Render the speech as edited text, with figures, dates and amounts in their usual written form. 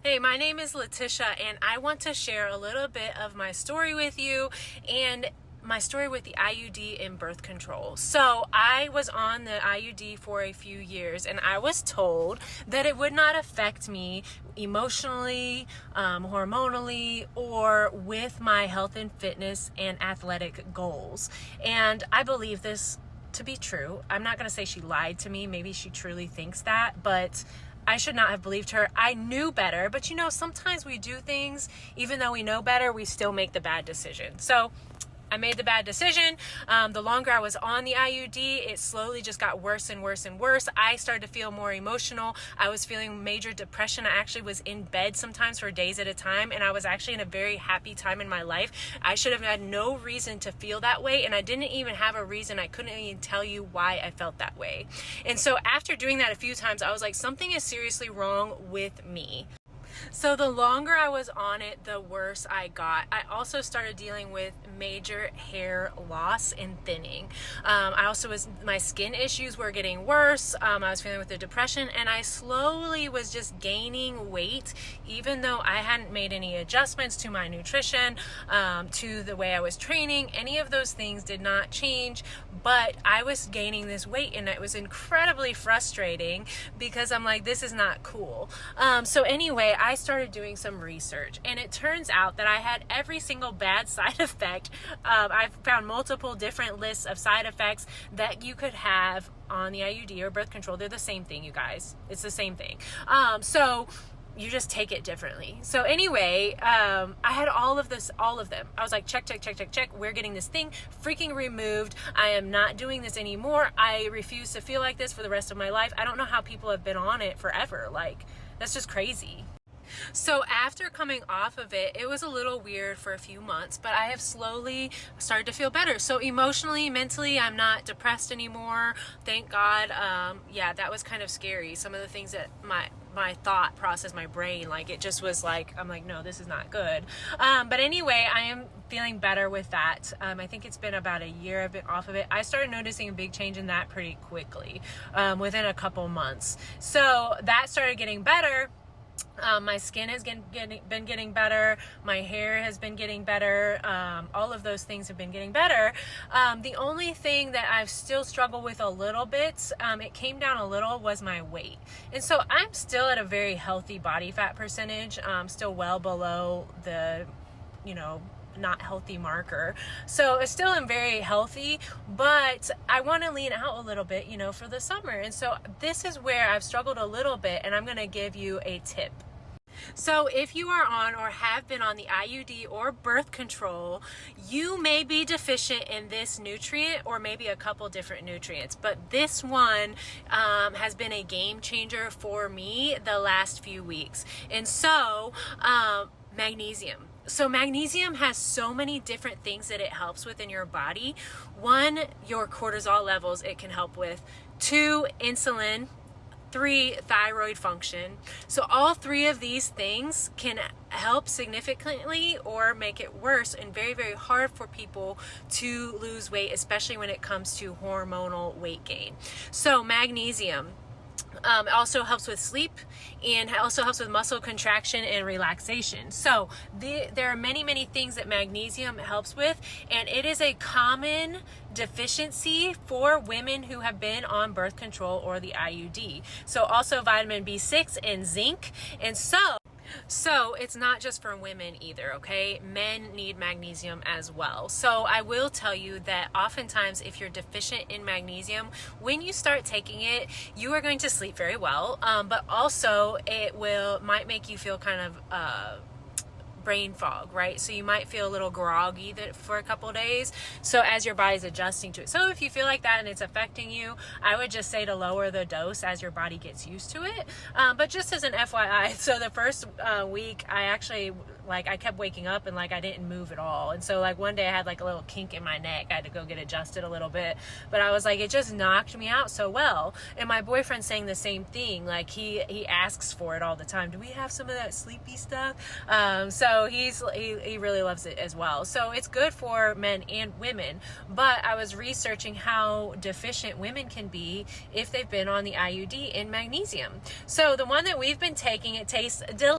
Hey, my name is Letitia, and I want to share a little bit of my story with you and my story with the IUD and birth control. So I was on the IUD for a few years, and I was told that it would not affect me emotionally, hormonally, or with my health and fitness and athletic goals. And I believe this to be true. I'm not going to say she lied to me. Maybe she truly thinks that, but I should not have believed her. I knew better, but sometimes we do things, even though we know better, we still make the bad decision. So I made the bad decision. The longer I was on the IUD, it slowly just got worse and worse and worse. I started to feel more emotional. I was feeling major depression. I actually was in bed sometimes for days at a time, and I was actually in a very happy time in my life. I should have had no reason to feel that way, and I didn't even have a reason. I couldn't even tell you why I felt that way. And so after doing that a few times, I was like, something is seriously wrong with me. So the longer I was on it, the worse I got. I also started dealing with major hair loss and thinning. My skin issues were getting worse. I was feeling with the depression, and I slowly was just gaining weight, even though I hadn't made any adjustments to my nutrition, to the way I was training. Any of those things did not change, but I was gaining this weight, and it was incredibly frustrating because I'm like, this is not cool. So anyway, I started doing some research, and it turns out that I had every single bad side effect. I've found multiple different lists of side effects that you could have on the IUD or birth control. They're the same thing, you guys. It's the same thing. So you just take it differently. So anyway, I had all of them. I was like, check. We're getting this thing freaking removed. I am not doing this anymore. I refuse to feel like this for the rest of my life. I don't know how people have been on it forever. Like, that's just crazy. So after coming off of it, it was a little weird for a few months, but I have slowly started to feel better. So emotionally, mentally, I'm not depressed anymore. Thank God. Yeah, that was kind of scary. Some of the things that my thought process, my brain, like it just was like, I'm like, no, this is not good. But anyway, I am feeling better with that. I think it's been about a year I've been off of it. I started noticing a big change in that pretty quickly, within a couple months. So that started getting better. My skin has been getting better. My hair has been getting better. All of those things have been getting better. The only thing that I've still struggled with a little bit, it came down a little, was my weight. And so I'm still at a very healthy body fat percentage, still well below the, not healthy marker. So I still am very healthy, but I want to lean out a little bit, for the summer. And so this is where I've struggled a little bit, and I'm going to give you a tip. So if you are on or have been on the IUD or birth control, you may be deficient in this nutrient or maybe a couple different nutrients, but this one has been a game changer for me the last few weeks. And so magnesium. So magnesium has so many different things that it helps with in your body. 1, your cortisol levels it can help with. 2, insulin. 3, thyroid function. So all 3 of these things can help significantly or make it worse, and very, very hard for people to lose weight, especially when it comes to hormonal weight gain. So magnesium also helps with sleep, and also helps with muscle contraction and relaxation. So there are many things that magnesium helps with, and it is a common deficiency for women who have been on birth control or the IUD. So also vitamin B6 and zinc. And so it's not just for women either, okay? Men need magnesium as well. So I will tell you that oftentimes if you're deficient in magnesium, when you start taking it, you are going to sleep very well, but also it might make you feel kind of brain fog, right? So you might feel a little groggy for a couple days. So as your body's adjusting to it. So if you feel like that and it's affecting you, I would just say to lower the dose as your body gets used to it. But just as an FYI, so the first week I actually I kept waking up and I didn't move at all. And so one day I had a little kink in my neck. I had to go get adjusted a little bit, but I was like, it just knocked me out so well. And my boyfriend's saying the same thing. He asks for it all the time. Do we have some of that sleepy stuff? So he really loves it as well. So it's good for men and women, but I was researching how deficient women can be if they've been on the IUD in magnesium. So the one that we've been taking, it tastes delicious.